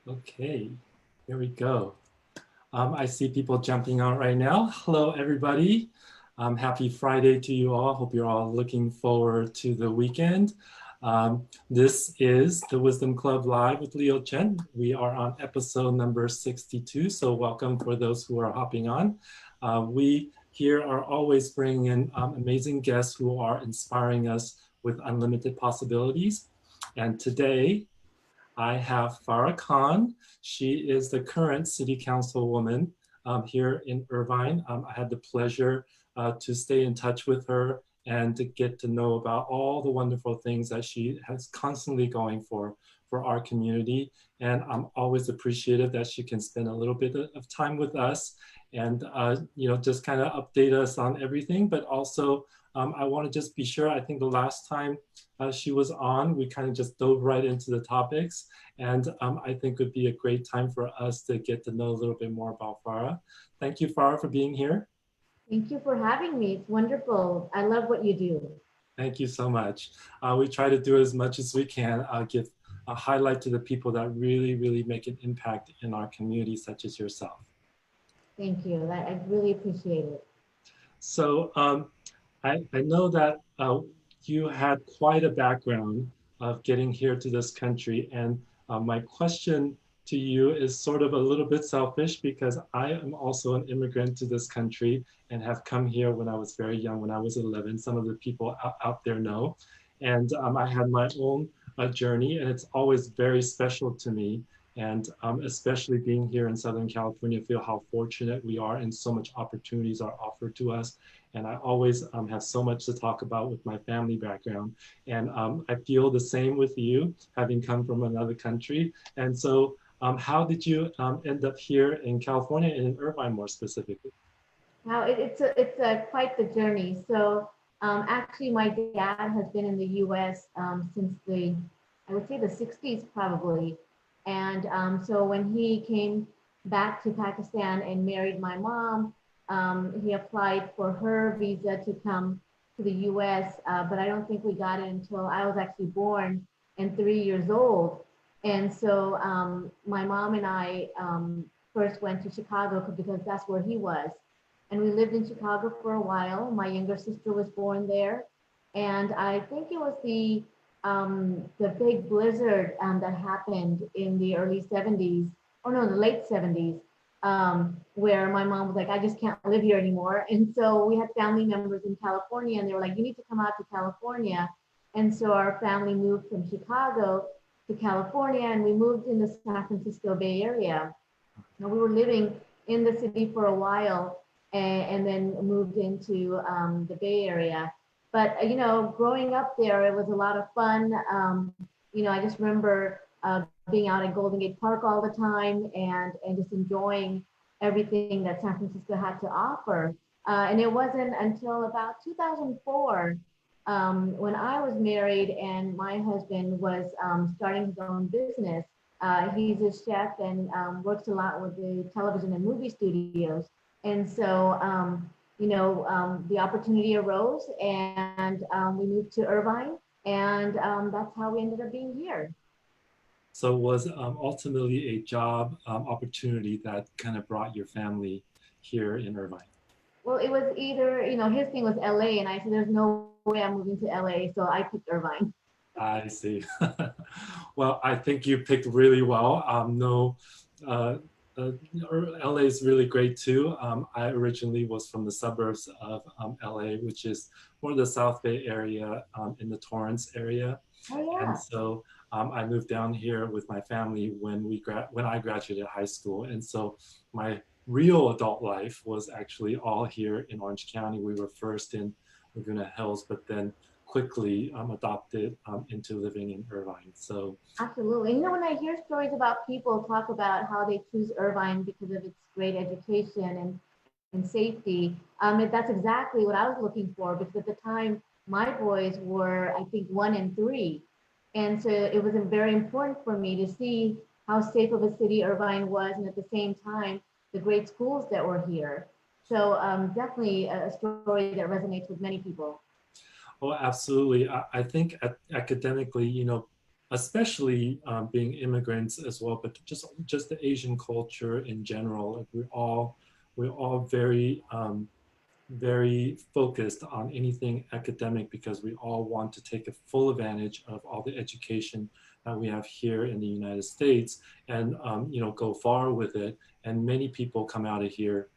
Okay, here we go. I see people jumping on right now. Hello, everybody. Happy Friday to you all. Hope you're all looking forward to the weekend. This is the Wisdom Club Live with Leo Chen. We are on episode number 62, so welcome for those who are hopping on. We here are always bringing in amazing guests who are inspiring us with unlimited possibilities. And today, I have Farrah Khan. She is the current city councilwoman here in Irvine. I had the pleasure to stay in touch with her and to get to know about all the wonderful things that she has constantly going for our community. And I'm always appreciative that she can spend a little bit of time with us and just kind of update us on everything, but also I want to just be sure. I think the last time she was on, we kind of just dove right into the topics. And I think it would be a great time for us to get to know a little bit more about Farrah. Thank you, Farrah, for being here. Thank you for having me. It's wonderful. I love what you do. Thank you so much. We try to do as much as we can, give a highlight to the people that really make an impact in our community, such as yourself. Thank you. I really appreciate it. So I know that you had quite a background of getting here to this country. And my question to you is sort of a little bit selfish because I am also an immigrant to this country and have come here when I was very young, when I was 11. Some of the people out there know. And I had my own journey, and it's always very special to me. And especially being here in Southern California, feel how fortunate we are and so much opportunities are offered to us. And I always have so much to talk about with my family background. And I feel the same with you, having come from another country. And so how did you end up here in California and in Irvine more specifically? Now it's quite the journey. So actually my dad has been in the US since I would say the 60s probably. And so when he came back to Pakistan and married my mom, he applied for her visa to come to the US, but I don't think we got it until I was actually born and 3 years old. And so my mom and I first went to Chicago because that's where he was. And we lived in Chicago for a while. My younger sister was born there. And I think it was the big blizzard that happened in the early 70s, or no, the late 70s, where my mom was like, I just can't live here anymore. And so we had family members in California, and they were like, you need to come out to California. And so our family moved from Chicago to California, and we moved in the San Francisco Bay Area. Now, we were living in the city for a while and then moved into the Bay Area. But, growing up there, it was a lot of fun. I just remember being out at Golden Gate Park all the time and just enjoying everything that San Francisco had to offer. And it wasn't until about 2004 when I was married and my husband was starting his own business. He's a chef and works a lot with the television and movie studios. And so, the opportunity arose and we moved to Irvine, and that's how we ended up being here. So it was ultimately a job opportunity that kind of brought your family here in Irvine? Well, it was either, his thing was LA, and I said, there's no way I'm moving to LA, so I picked Irvine. I see. Well, I think you picked really well. LA is really great too. I originally was from the suburbs of LA, which is more the South Bay area in the Torrance area. Oh, yeah. And so I moved down here with my family when I graduated high school. And so my real adult life was actually all here in Orange County. We were first in Laguna Hills, but then quickly adopted into living in Irvine. So absolutely. When I hear stories about people talk about how they choose Irvine because of its great education and safety, that's exactly what I was looking for, because at the time my boys were, I think, 1 and 3. And so it was very important for me to see how safe of a city Irvine was, and at the same time, the great schools that were here. So definitely a story that resonates with many people. Oh, absolutely. I think academically, especially being immigrants as well, but just the Asian culture in general. Like we're all very very focused on anything academic because we all want to take a full advantage of all the education that we have here in the United States and you know, go far with it. And many people come out of here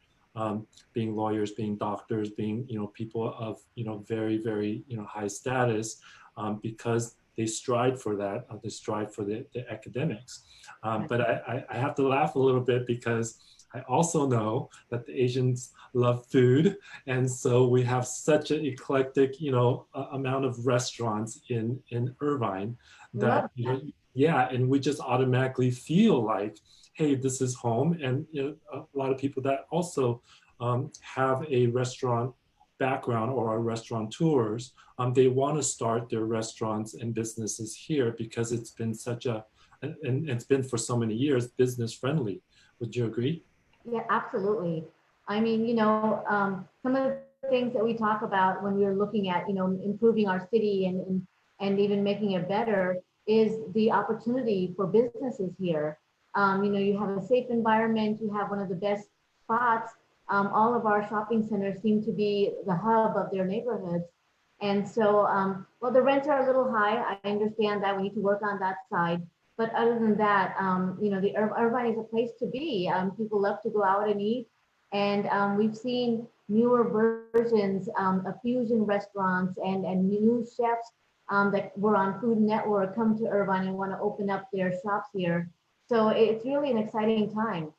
being lawyers, being doctors, being, you know, people of, you know, very, very, you know, high status because they strive for that, they strive for the academics. But I have to laugh a little bit because I also know that the Asians love food. And so we have such an eclectic, you know, amount of restaurants in Irvine that, you know, yeah, and we just automatically feel like, hey, this is home. And you know, a lot of people that also have a restaurant background or are restaurateurs, they want to start their restaurants and businesses here because it's been such a, and it's been for so many years, business friendly. Would you agree? Yeah, absolutely. I mean, you know, some of the things that we talk about when we're looking at, you know, improving our city and even making it better is the opportunity for businesses here. You know, you have a safe environment, you have one of the best spots. All of our shopping centers seem to be the hub of their neighborhoods. And so, well, the rents are a little high. I understand that we need to work on that side. But other than that, you know, the Irvine is a place to be. People love to go out and eat. And we've seen newer versions of fusion restaurants and new chefs that were on Food Network come to Irvine and want to open up their shops here. So it's really an exciting time.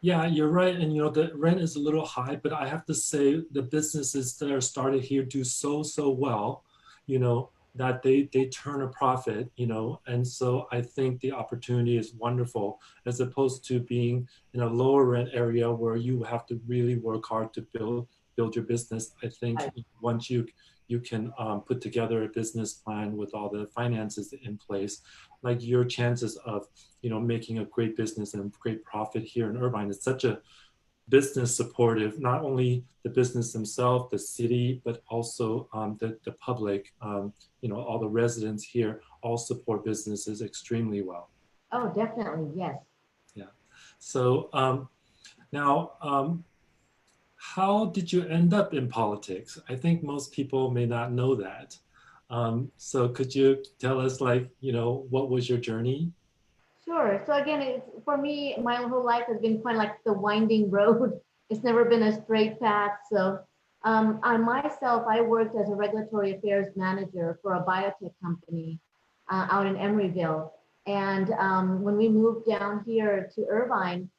Yeah, you're right. And you know, the rent is a little high, but I have to say the businesses that are started here do so well, you know, that they turn a profit, you know. And so I think the opportunity is wonderful as opposed to being in a lower rent area where you have to really work hard to build your business. I think Right. once you can put together a business plan with all the finances in place, like your chances of, you know, making a great business and great profit here in Irvine. It's such a business supportive, not only the business themselves, the city, but also the public, you know, all the residents here all support businesses extremely well. Oh, definitely. Yes. Yeah. So now, how did you end up in politics? I think most people may not know that. So could you tell us, like, you know, what was your journey? Sure. So again, it's for me, my whole life has been kind of like the winding road. It's never been a straight path. So on myself, I worked as a regulatory affairs manager for a biotech company out in Emeryville. And when we moved down here to Irvine,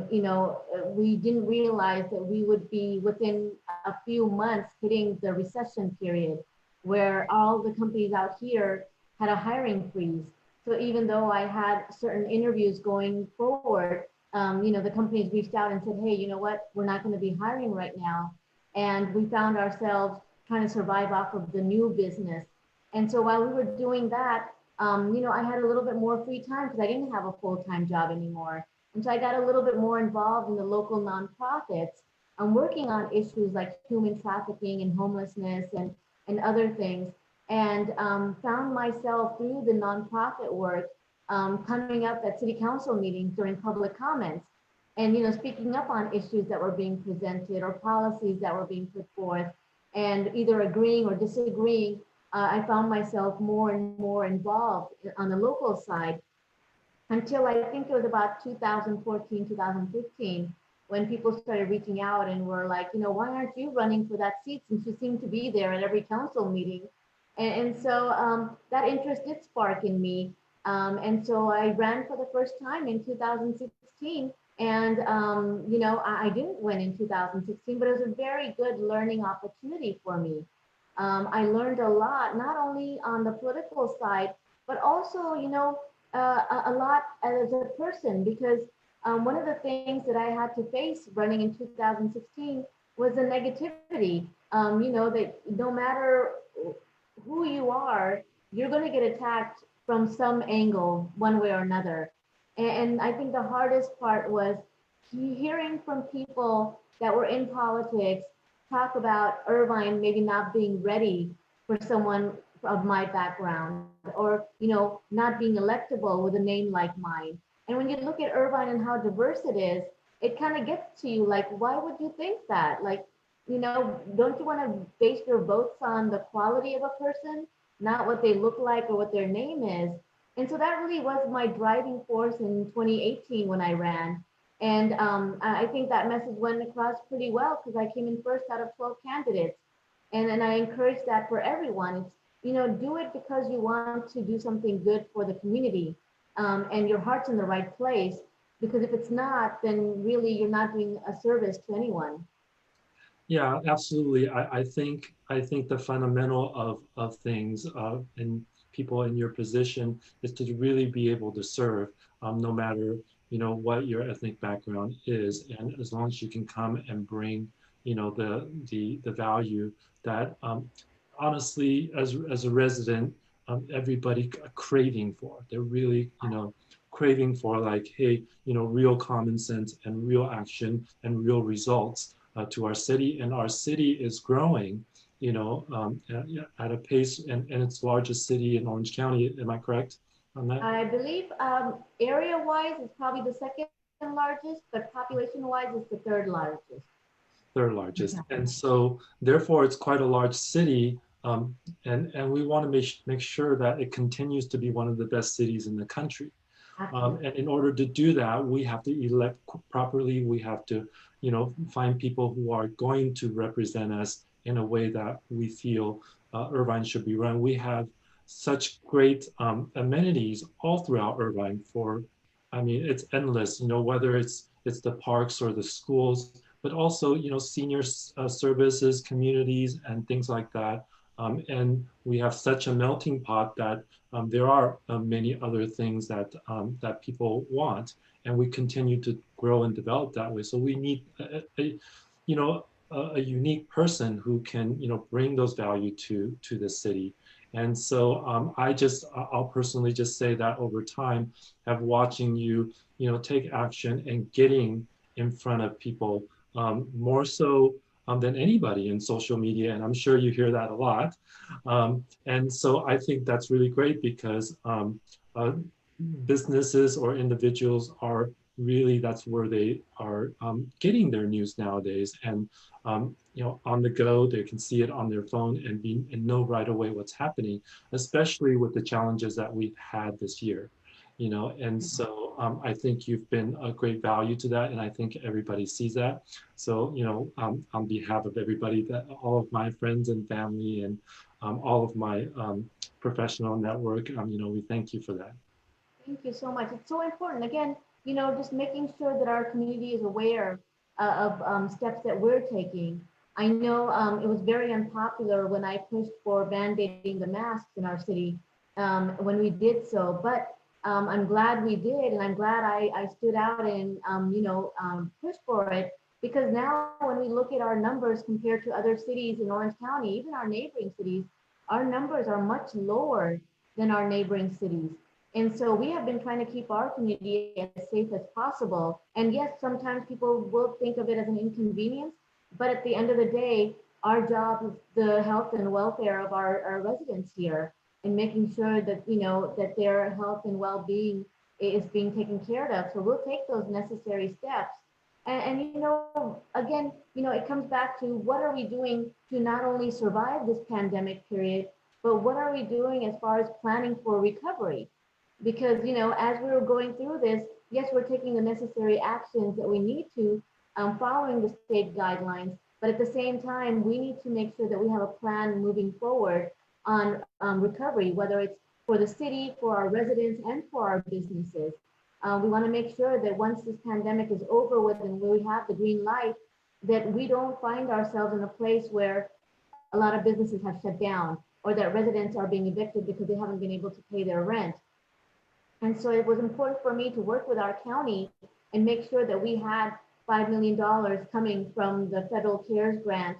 you know, we didn't realize that we would be within a few months hitting the recession period where all the companies out here had a hiring freeze. So even though I had certain interviews going forward, you know, the companies reached out and said, hey, you know what, we're not going to be hiring right now. And we found ourselves trying to survive off of the new business. And so while we were doing that, you know, I had a little bit more free time because I didn't have a full-time job anymore. And so I got a little bit more involved in the local nonprofits. I'm working on issues like human trafficking and homelessness and other things and found myself through the nonprofit work coming up at city council meetings during public comments and you know speaking up on issues that were being presented or policies that were being put forth and either agreeing or disagreeing. I found myself more and more involved on the local side until I think it was about 2014, 2015, when people started reaching out and were like, you know, why aren't you running for that seat since you seem to be there at every council meeting? And so that interest did spark in me. And so I ran for the first time in 2016. And, you know, I didn't win in 2016, but it was a very good learning opportunity for me. I learned a lot, not only on the political side, but also, you know, a lot as a person, because one of the things that I had to face running in 2016 was the negativity. You know, that no matter who you are, you're going to get attacked from some angle, one way or another. And I think the hardest part was hearing from people that were in politics talk about Irvine maybe not being ready for someone of my background, or not being electable with a name like mine. And when you look at Irvine and how diverse it is, it kind of gets to you like, why would you think that? Like, don't you want to base your votes on the quality of a person, not what they look like or what their name is? And so that really was my driving force in 2018 when I ran. And I think that message went across pretty well because I came in first out of 12 candidates. And I encourage that for everyone. It's, do it because you want to do something good for the community, and your heart's in the right place. Because if it's not, then really you're not doing a service to anyone. Yeah, absolutely. I think the fundamental of things and people in your position is to really be able to serve, no matter what your ethnic background is, and as long as you can come and bring the value that honestly as a resident, everybody craving for. They're really craving for, like, hey, real common sense and real action and real results to our city. And our city is growing at a pace, and its largest city in Orange County. Am I correct on that? I believe area-wise it's probably the second largest, but population-wise it's the third largest. Third largest. And so therefore it's quite a large city, and we want to make sure that it continues to be one of the best cities in the country. And in order to do that, we have to elect properly. We have to find people who are going to represent us in a way that we feel Irvine should be run. We have such great amenities all throughout Irvine. It's endless, whether it's the parks or the schools, but also senior services, communities, and things like that. And we have such a melting pot that there are many other things that people want, and we continue to grow and develop that way. So we need a unique person who can bring those value to the city. And so I'll personally just say that over time, have watching you take action and getting in front of people, more so than anybody in social media. And I'm sure you hear that a lot. And so I think that's really great because businesses or individuals are really, that's where they are getting their news nowadays. And on the go, they can see it on their phone and know right away what's happening, especially with the challenges that we've had this year. And so I think you've been a great value to that, and I think everybody sees that. So on behalf of everybody, all of my friends and family and all of my professional network, we thank you for that. Thank you so much. It's so important. Again, just making sure that our community is aware of steps that we're taking. I know it was very unpopular when I pushed for mandating the masks in our city when we did so, but I'm glad we did, and I'm glad I stood out and pushed for it, because now when we look at our numbers compared to other cities in Orange County, even our neighboring cities, our numbers are much lower than our neighboring cities. And so we have been trying to keep our community as safe as possible. And yes, sometimes people will think of it as an inconvenience, but at the end of the day, our job is the health and welfare of our residents here, and making sure that that their health and well-being is being taken care of. So we'll take those necessary steps. And again, it comes back to what are we doing to not only survive this pandemic period, but what are we doing as far as planning for recovery? Because as we were going through this, yes, we're taking the necessary actions that we need to, following the state guidelines, but at the same time, we need to make sure that we have a plan moving forward on recovery, whether it's for the city, for our residents, and for our businesses. We want to make sure that once this pandemic is over with and we have the green light, that we don't find ourselves in a place where a lot of businesses have shut down, or that residents are being evicted because they haven't been able to pay their rent. And so it was important for me to work with our county and make sure that we had $5 million coming from the federal CARES grant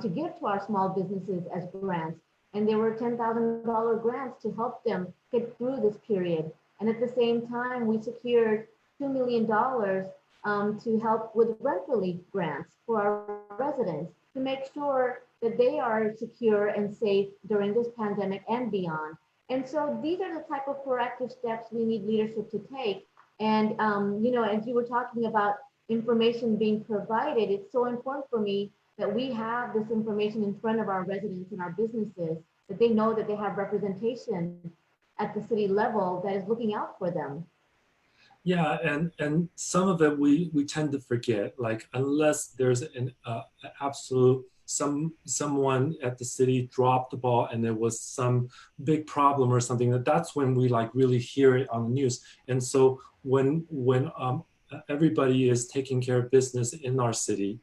to give to our small businesses as grants. And there were $10,000 grants to help them get through this period. And at the same time, we secured $2 million to help with rent relief grants for our residents to make sure that they are secure and safe during this pandemic and beyond. And so these are the type of proactive steps we need leadership to take. And, as you were talking about information being provided, it's so important for me that we have this information in front of our residents and our businesses, that they know that they have representation at the city level that is looking out for them. Yeah, and some of it we tend to forget. Like unless there's an absolute someone at the city dropped the ball and there was some big problem or something, that's when we like really hear it on the news. And so when everybody is taking care of business in our city,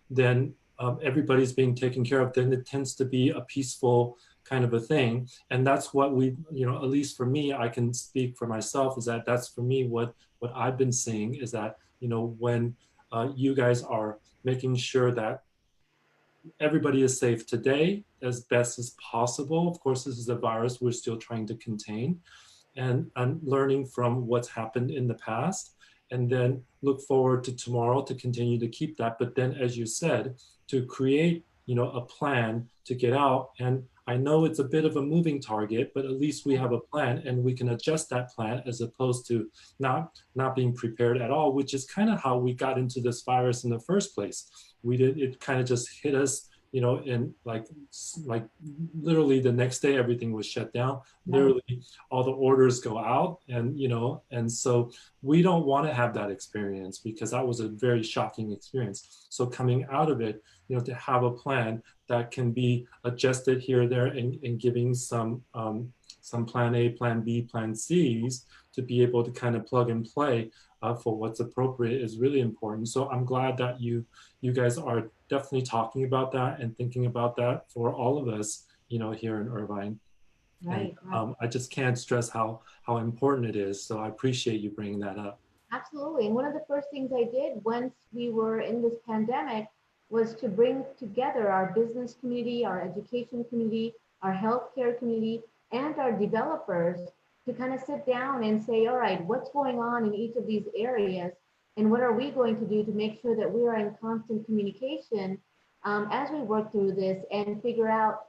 then everybody's being taken care of. Then it tends to be a peaceful kind of a thing. And that's what we, at least for me, I can speak for myself, is that that's for me what I've been seeing is that, when you guys are making sure that everybody is safe today as best as possible. Of course, this is a virus we're still trying to contain, and learning from what's happened in the past, and then look forward to tomorrow to continue to keep that. But then, as you said, to create, a plan to get out. And I know it's a bit of a moving target, but at least we have a plan and we can adjust that plan as opposed to not being prepared at all, which is kind of how we got into this virus in the first place. It kind of just hit us, in like literally the next day, everything was shut down. Literally all the orders go out, and so we don't want to have that experience, because that was a very shocking experience. So coming out of it, to have a plan that can be adjusted here or there, and giving some plan A, plan B, plan C's to be able to kind of plug and play for what's appropriate is really important. So I'm glad that you guys are definitely talking about that and thinking about that for all of us, here in Irvine. Right. And I just can't stress how important it is. So I appreciate you bringing that up. Absolutely. And one of the first things I did once we were in this pandemic was to bring together our business community, our education community, our healthcare community, and our developers to kind of sit down and say, all right, what's going on in each of these areas? And what are we going to do to make sure that we are in constant communication as we work through this and figure out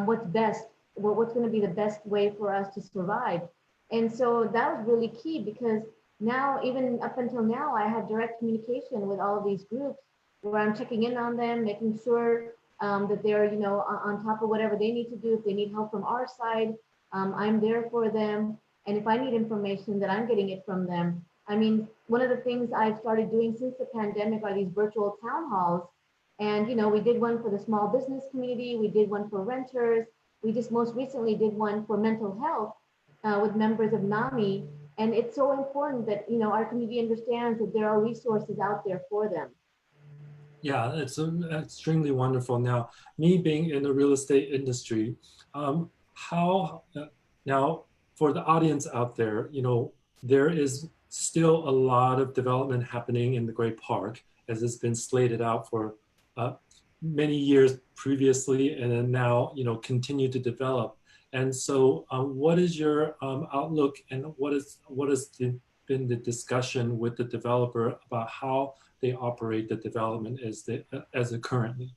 what's best, what's going to be the best way for us to survive. And so that was really key, because now, even up until now, I have direct communication with all of these groups where I'm checking in on them, making sure that they're, on top of whatever they need to do. If they need help from our side, I'm there for them. And if I need information, that I'm getting it from them. I mean, one of the things I've started doing since the pandemic are these virtual town halls. And, we did one for the small business community. We did one for renters. We just most recently did one for mental health with members of NAMI. And it's so important that, our community understands that there are resources out there for them. Yeah, it's extremely wonderful. Now, me being in the real estate industry, now for the audience out there, there is still a lot of development happening in the Great Park, as it's been slated out for many years previously, and then now, continue to develop. And so what is your outlook, and what has been the discussion with the developer about how they operate the development as it currently?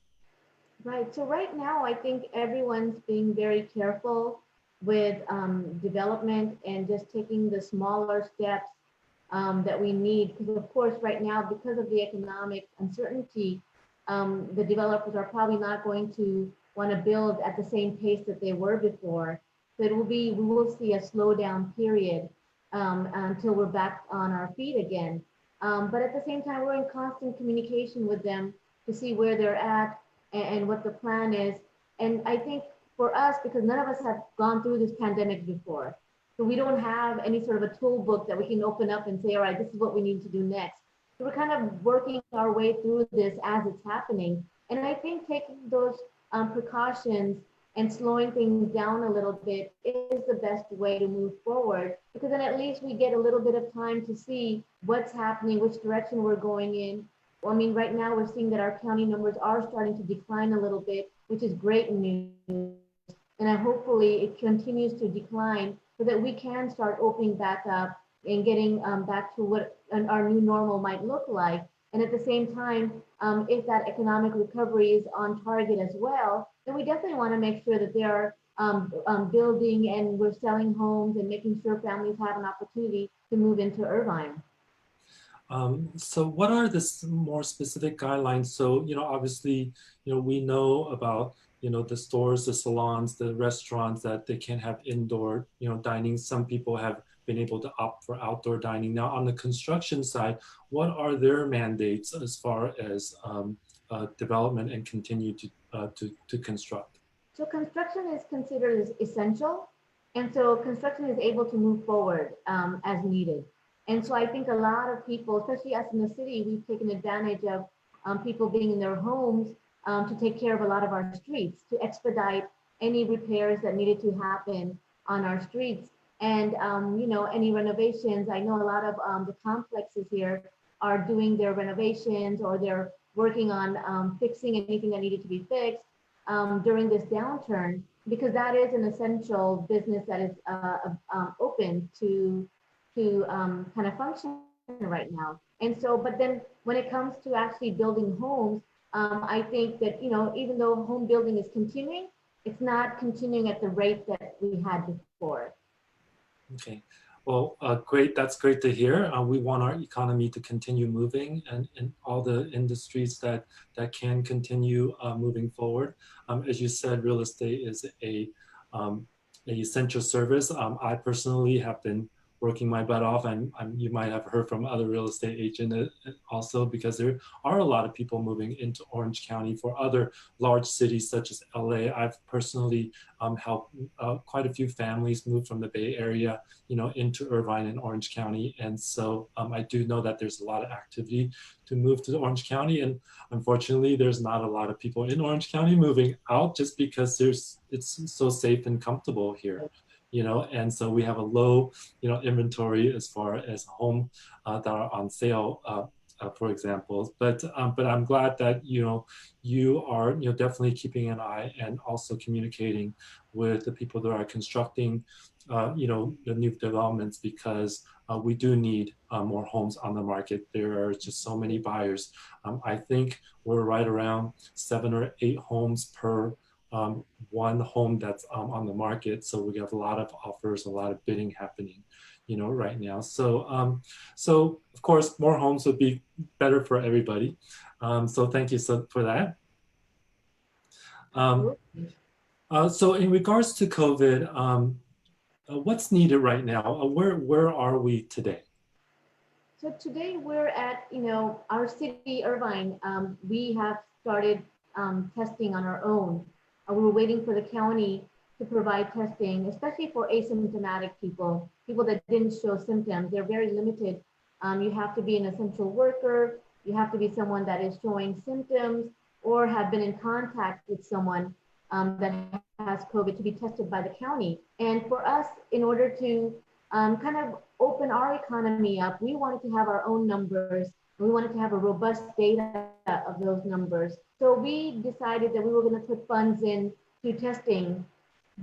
Right. So right now, I think everyone's being very careful with development and just taking the smaller steps that we need. Because of course, right now, because of the economic uncertainty, the developers are probably not going to want to build at the same pace that they were before. So we will see a slowdown period until we're back on our feet again. But at the same time, we're in constant communication with them to see where they're at and what the plan is. And I think for us, because none of us have gone through this pandemic before, so we don't have any sort of a tool book that we can open up and say, all right, this is what we need to do next. So we're kind of working our way through this as it's happening. And I think taking those precautions and slowing things down a little bit is the best way to move forward, because then at least we get a little bit of time to see what's happening, which direction we're going in. I mean, right now we're seeing that our county numbers are starting to decline a little bit, which is great news. And hopefully it continues to decline so that we can start opening back up and getting back to what our new normal might look like. And at the same time, if that economic recovery is on target as well, then we definitely want to make sure that they are building and we're selling homes and making sure families have an opportunity to move into Irvine. So what are the more specific guidelines? So, obviously, we know about, the stores, the salons, the restaurants that they can't have indoor, dining. Some people have been able to opt for outdoor dining. Now, on the construction side, what are their mandates as far as development and continue to construct? So construction is considered as essential. And so construction is able to move forward as needed. And so I think a lot of people, especially us in the city, we've taken advantage of people being in their homes to take care of a lot of our streets, to expedite any repairs that needed to happen on our streets. And, any renovations. I know a lot of the complexes here are doing their renovations or they're working on fixing anything that needed to be fixed during this downturn, because that is an essential business that is open to kind of function right now. And so, but then when it comes to actually building homes, I think that, even though home building is continuing, it's not continuing at the rate that we had before. Okay, well, great. That's great to hear. We want our economy to continue moving and all the industries that can continue moving forward. As you said, real estate is a essential service. I personally have been working my butt off, and you might have heard from other real estate agents also, because there are a lot of people moving into Orange County for other large cities such as LA. I've personally helped quite a few families move from the Bay Area, into Irvine and Orange County. And so I do know that there's a lot of activity to move to Orange County. And unfortunately, there's not a lot of people in Orange County moving out just because it's so safe and comfortable here. And so we have a low, inventory as far as home that are on sale, for example. But I'm glad that you are definitely keeping an eye and also communicating with the people that are constructing the new developments, because we do need more homes on the market. There are just so many buyers. I think we're right around 7 or 8 homes per one home that's on the market. So we have a lot of offers, a lot of bidding happening, right now. So, so of course, more homes would be better for everybody. So thank you for that. So in regards to COVID, what's needed right now? Where are we today? So today we're at, our city, Irvine. We have started testing on our own. We were waiting for the county to provide testing, especially for asymptomatic people that didn't show symptoms. They're very limited. You have to be an essential worker. You have to be someone that is showing symptoms or have been in contact with someone that has COVID to be tested by the county. And for us, in order to kind of open our economy up, we wanted to have our own numbers. We wanted to have a robust data of those numbers. So we decided that we were going to put funds into testing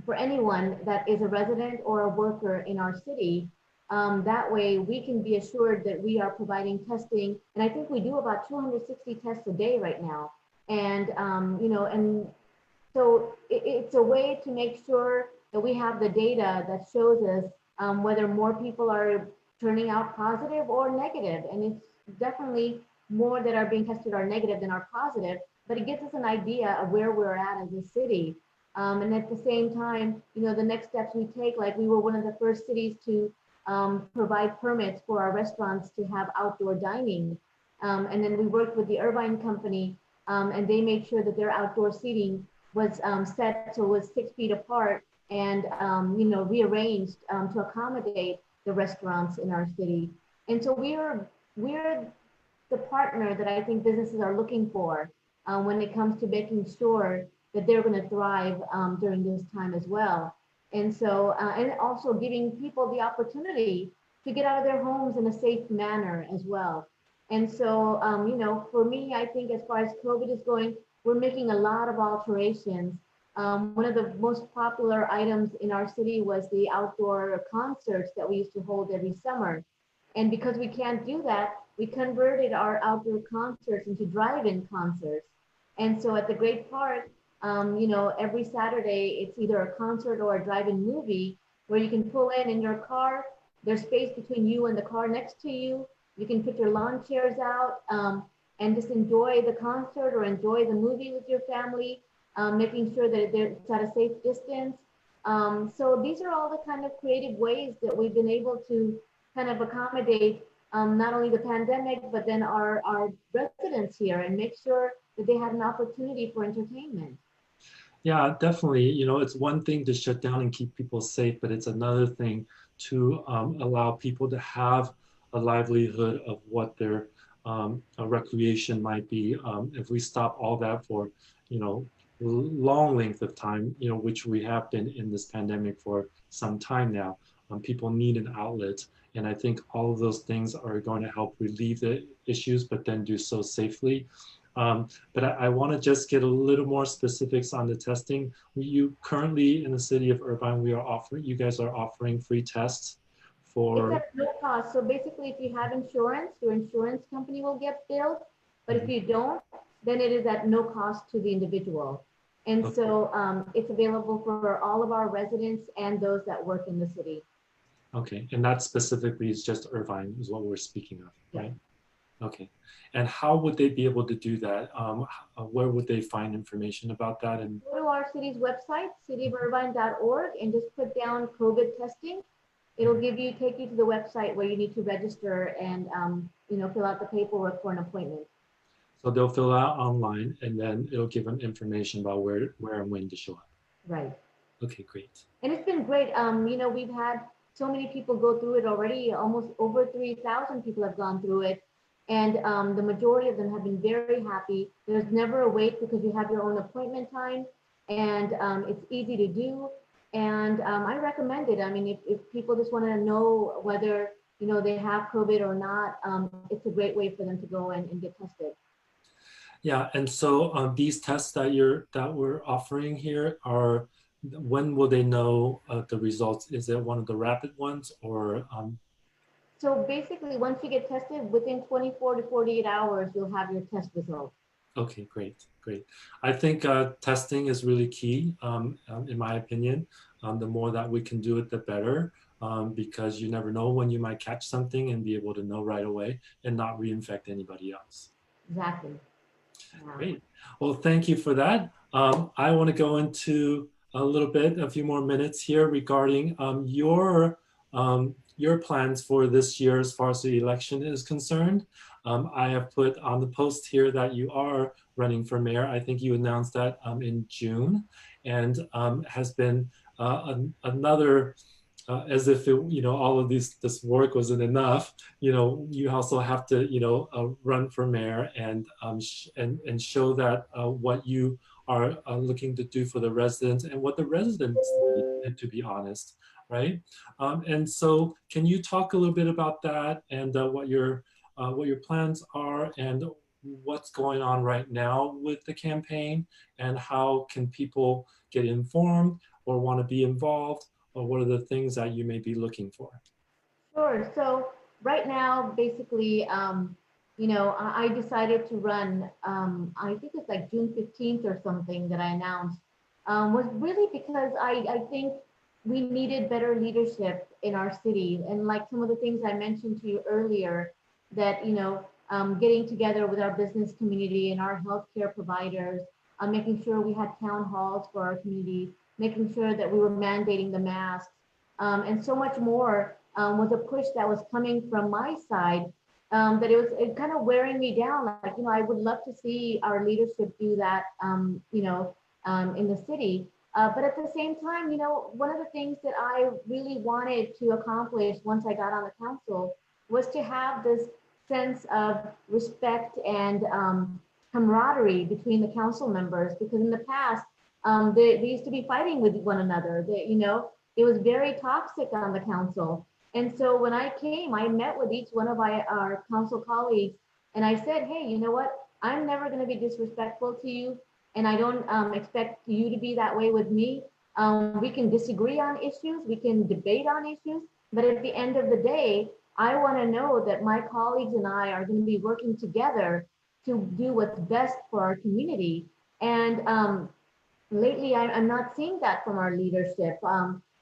for anyone that is a resident or a worker in our city. That way we can be assured that we are providing testing. And I think we do about 260 tests a day right now. And, and so it's a way to make sure that we have the data that shows us whether more people are turning out positive or negative. And it's definitely more that are being tested are negative than are positive, but it gives us an idea of where we're at as a city. And at the same time, the next steps we take, like we were one of the first cities to provide permits for our restaurants to have outdoor dining. And then we worked with the Irvine company and they made sure that their outdoor seating was set so it was 6 feet apart and rearranged to accommodate the restaurants in our city. And so we're the partner that I think businesses are looking for when it comes to making sure that they're going to thrive during this time as well. And so, and also giving people the opportunity to get out of their homes in a safe manner as well. And so, for me, I think as far as COVID is going, we're making a lot of alterations One of the most popular items in our city was the outdoor concerts that we used to hold every summer. And because we can't do that, we converted our outdoor concerts into drive-in concerts. And so at the Great Park, every Saturday, it's either a concert or a drive-in movie where you can pull in your car. There's space between you and the car next to you. You can put your lawn chairs out and just enjoy the concert or enjoy the movie with your family, making sure that it's at a safe distance. So these are all the kind of creative ways that we've been able to kind of accommodate not only the pandemic, but then our residents here and make sure that they have an opportunity for entertainment. Yeah, definitely. It's one thing to shut down and keep people safe, but it's another thing to allow people to have a livelihood of what their recreation might be. If we stop all that for, long length of time, which we have been in this pandemic for some time now, people need an outlet. And I think all of those things are going to help relieve the issues, but then do so safely. But I want to just get a little more specifics on the testing. You currently in the city of Irvine, you guys are offering free tests for. It's at no cost. So basically, if you have insurance, your insurance company will get billed. But if you don't, then it is at no cost to the individual. And Okay. so it's available for all of our residents and those that work in the city. Okay, and that specifically is just Irvine is what we're speaking of, right? Yeah. Okay, and how would they be able to do that? Where would they find information about that? And Go to our city's website, cityofirvine.org, and just put down COVID testing. It'll take you to the website where you need to register and fill out the paperwork for an appointment. so they'll fill out online, and then it'll give them information about where and when to show up. Right. Okay, great. And it's been great. We've had so many people go through it already. Almost over 3,000 people have gone through it. And the majority of them have been very happy. There's never a wait because you have your own appointment time, and it's easy to do. And I recommend it. I mean, if people just want to know whether they have COVID or not, it's a great way for them to go and get tested. Yeah, and so these tests that we're offering here are, when will they know the results? Is it one of the rapid ones or? So basically, once you get tested, within 24 to 48 hours, you'll have your test result. Okay, great. I think testing is really key, in my opinion. The more that we can do it, the better, because you never know when you might catch something and be able to know right away and not reinfect anybody else. Exactly. Yeah. Great. Well, thank you for that. I want to go into a few more minutes here regarding your plans for this year as far as the election is concerned. I have put on the post here that you are running for mayor. I think you announced that in June, and has been another, as if all of this work wasn't enough. You also have to run for mayor and show that what you are looking to do for the residents and what the residents need, to be honest, right? And so, can you talk a little bit about that and what your plans are and what's going on right now with the campaign, and how can people get informed or want to be involved, or what are the things that you may be looking for? Sure. So right now, basically, I decided to run, I think it's like June 15th or something that I announced, was really because I think we needed better leadership in our city. And like some of the things I mentioned to you earlier, that, getting together with our business community and our healthcare providers, making sure we had town halls for our community, making sure that we were mandating the masks, and so much more was a push that was coming from my side, that it kind of wearing me down. Like, I would love to see our leadership do that, in the city. But at the same time, one of the things that I really wanted to accomplish once I got on the council was to have this sense of respect and camaraderie between the council members, because in the past, they used to be fighting with one another. It was very toxic on the council. And so when I came, I met with each one of our council colleagues, and I said, hey, you know what? I'm never going to be disrespectful to you, and I don't expect you to be that way with me. We can disagree on issues, we can debate on issues, but at the end of the day, I want to know that my colleagues and I are going to be working together to do what's best for our community. And lately, I'm not seeing that from our leadership.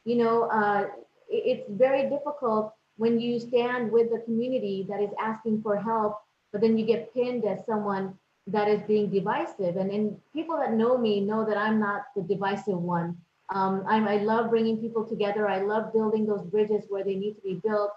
You know, it's very difficult when you stand with the community that is asking for help, but then you get pinned as someone that is being divisive. And people that know me know that I'm not the divisive one. I love bringing people together. I love building those bridges where they need to be built.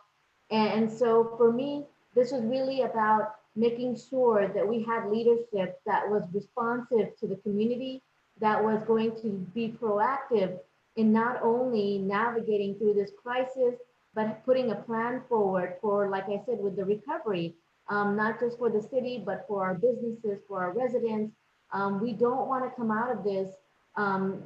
And so for me, this was really about making sure that we had leadership that was responsive to the community, that was going to be proactive in not only navigating through this crisis, but putting a plan forward for, like I said, with the recovery, not just for the city, but for our businesses, for our residents. We don't want to come out of this,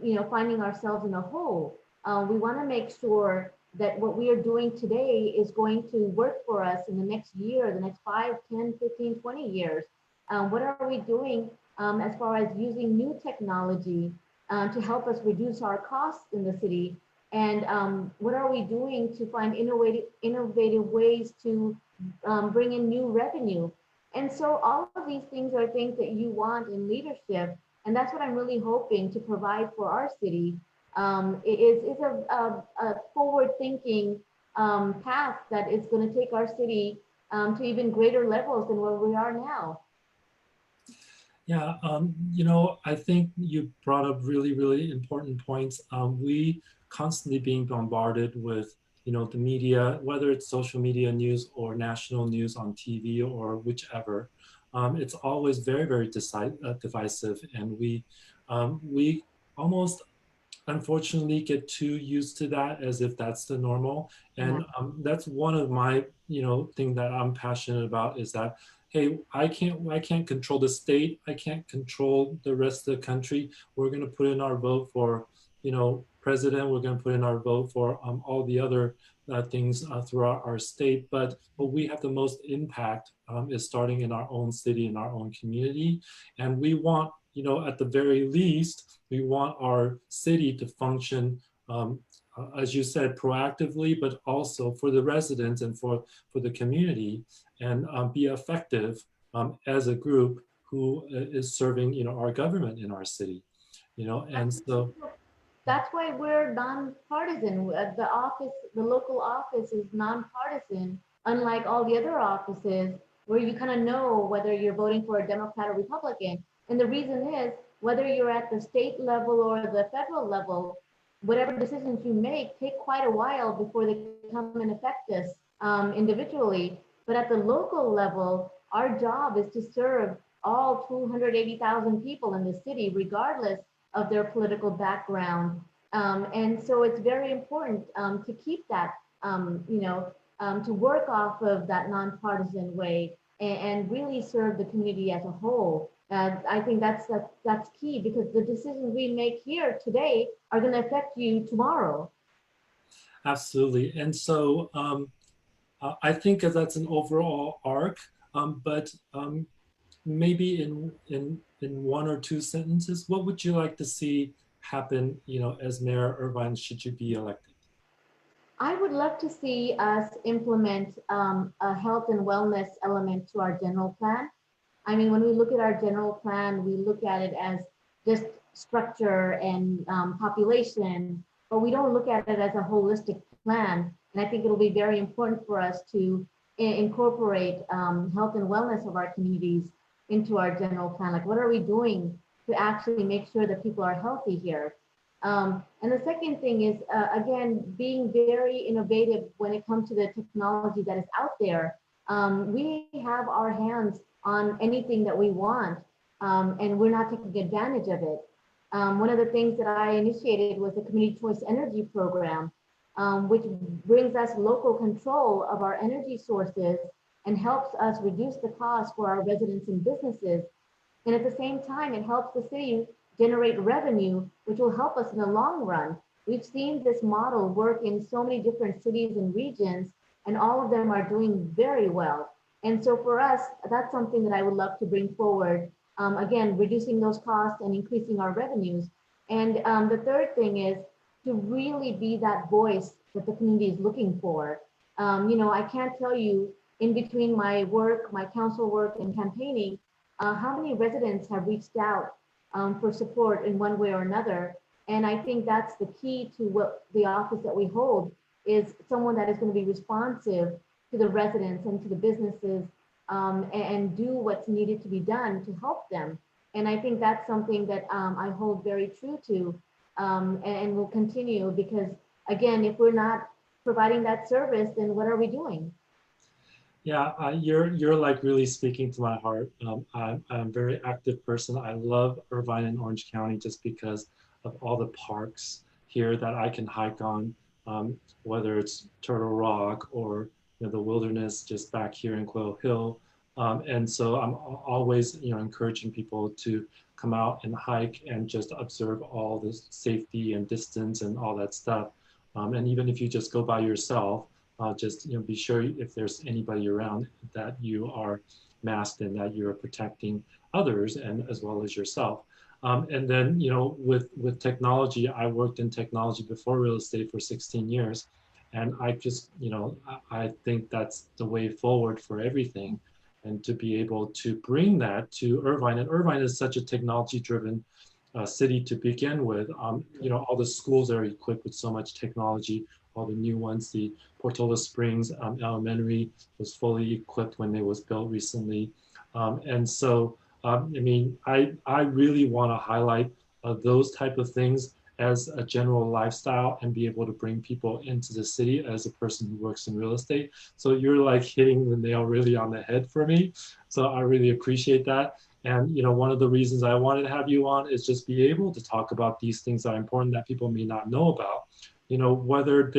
you know, finding ourselves in a hole. We want to make sure that what we are doing today is going to work for us in the next year, the next 5, 10, 15, 20 years. What are we doing as far as using new technology to help us reduce our costs in the city? And what are we doing to find innovative ways to bring in new revenue? And so all of these things are things that you want in leadership. And that's what I'm really hoping to provide for our city. Is a forward-thinking path that is going to take our city to even greater levels than where we are now. Yeah, you know, I think you brought up really, really important points. We constantly being bombarded with, you know, the media, whether it's social media news or national news on TV or whichever. It's always very, very divisive, and we almost unfortunately get too used to that as if that's the normal. And that's one of my, you know, thing that I'm passionate about is that, hey, I can't control the state. I can't control the rest of the country. We're going to put in our vote for, you know, president. We're going to put in our vote for all the other things throughout our state. But what we have the most impact is starting in our own city, in our own community. And we want, you know, at the very least, we want our city to function, as you said, proactively, but also for the residents and for the community, and be effective as a group who is serving, you know, our government in our city, you know, and so. That's why we're nonpartisan. The local office is nonpartisan, unlike all the other offices where you kind of know whether you're voting for a Democrat or Republican. And the reason is, whether you're at the state level or the federal level, whatever decisions you make take quite a while before they come and affect us individually. But at the local level, our job is to serve all 280,000 people in the city, regardless of their political background. And so it's very important to keep that, you know, to work off of that nonpartisan way and really serve the community as a whole. I think that's key, because the decisions we make here today are going to affect you tomorrow. Absolutely. And so I think that's an overall arc, but maybe in one or two sentences, what would you like to see happen, you know, as Mayor Irvine, should you be elected? I would love to see us implement a health and wellness element to our general plan. I mean, when we look at our general plan, we look at it as just structure and population, but we don't look at it as a holistic plan. And I think it'll be very important for us to incorporate health and wellness of our communities into our general plan. Like, what are we doing to actually make sure that people are healthy here? And the second thing is, again, being very innovative when it comes to the technology that is out there. We have our hands on anything that we want, and we're not taking advantage of it. One of the things that I initiated was the Community Choice Energy Program, which brings us local control of our energy sources and helps us reduce the cost for our residents and businesses. And at the same time, it helps the city generate revenue, which will help us in the long run. We've seen this model work in so many different cities and regions, and all of them are doing very well. And so for us, that's something that I would love to bring forward again, reducing those costs and increasing our revenues. And the third thing is to really be that voice that the community is looking for. I can't tell you in between my work, my council work and campaigning, how many residents have reached out for support in one way or another. And I think that's the key to what the office that we hold is someone that is going to be responsive to the residents and to the businesses and do what's needed to be done to help them. And I think that's something that I hold very true to and will continue because, again, if we're not providing that service, then what are we doing? Yeah, you're like really speaking to my heart. I'm a very active person. I love Irvine and Orange County just because of all the parks here that I can hike on, whether it's Turtle Rock or the wilderness just back here in Quail Hill. And so I'm always encouraging people to come out and hike and just observe all the safety and distance and all that stuff. And even if you just go by yourself, just be sure if there's anybody around that you are masked and that you're protecting others and as well as yourself. And then with technology, I worked in technology before real estate for 16 years, and I just I think that's the way forward for everything, and to be able to bring that to Irvine. And Irvine is such a technology-driven city to begin with. All the schools are equipped with so much technology. All the new ones, the Portola Springs Elementary was fully equipped when it was built recently. And so, I mean, I really want to highlight those type of things as a general lifestyle and be able to bring people into the city as a person who works in real estate. So you're like hitting the nail really on the head for me. So I really appreciate that. And one of the reasons I wanted to have you on is just be able to talk about these things that are important that people may not know about. Whether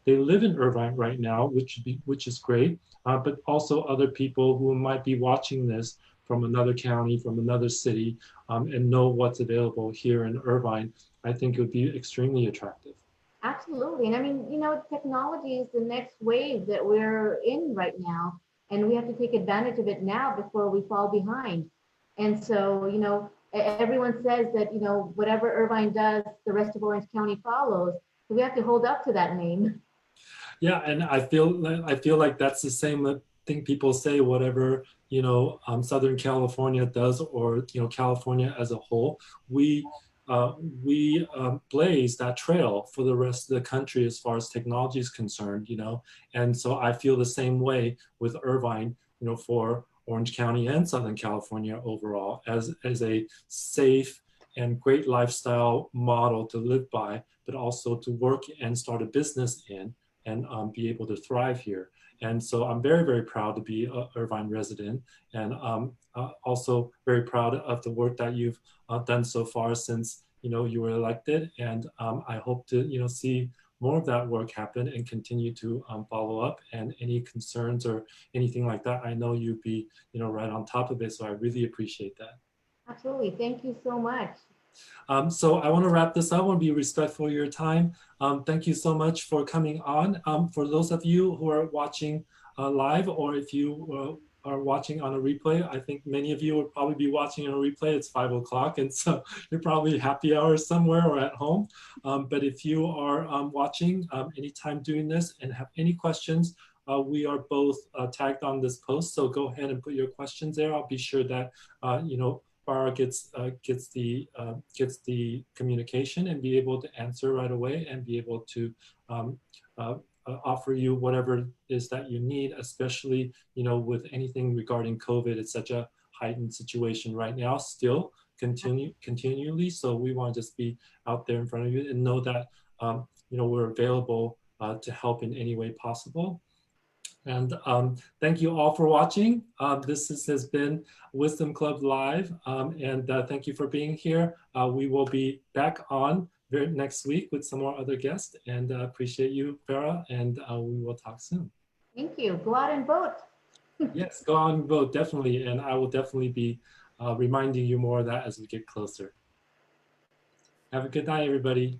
they live in Irvine right now, which is great, but also other people who might be watching this from another county, from another city, and know what's available here in Irvine. I think it would be extremely attractive. Absolutely. And I mean, technology is the next wave that we're in right now, and we have to take advantage of it now before we fall behind. And so, everyone says that, whatever Irvine does, the rest of Orange County follows. So we have to hold up to that name. Yeah, and I feel like that's the same thing people say, whatever, Southern California does, or, California as a whole, we blaze that trail for the rest of the country as far as technology is concerned, and so I feel the same way with Irvine, for Orange County and Southern California overall as a safe and great lifestyle model to live by, but also to work and start a business in and be able to thrive here. And so I'm very, very proud to be an Irvine resident, and also very proud of the work that you've done so far since you were elected. And I hope to see more of that work happen and continue to follow up. And any concerns or anything like that, I know you'd be right on top of it. So I really appreciate that. Absolutely. Thank you so much. So I want to wrap this up. I want to be respectful of your time. Thank you so much for coming on. For those of you who are watching live, or if you are watching on a replay, I think many of you will probably be watching on a replay. It's 5 o'clock, and so you're probably happy hour somewhere or at home. But if you are watching anytime doing this and have any questions, we are both tagged on this post. So go ahead and put your questions there. I'll be sure that Farrah gets the communication and be able to answer right away and be able to offer you whatever it is that you need, especially with anything regarding COVID. It's such a heightened situation right now, still continually. So we want to just be out there in front of you and know that we're available to help in any way possible. And thank you all for watching. This has been Wisdom Club Live, and thank you for being here. We will be back on next week with some more other guests, and appreciate you, Farrah, and we will talk soon. Thank you. Go out and vote. Yes, go out and vote, definitely, and I will definitely be reminding you more of that as we get closer. Have a good night, everybody.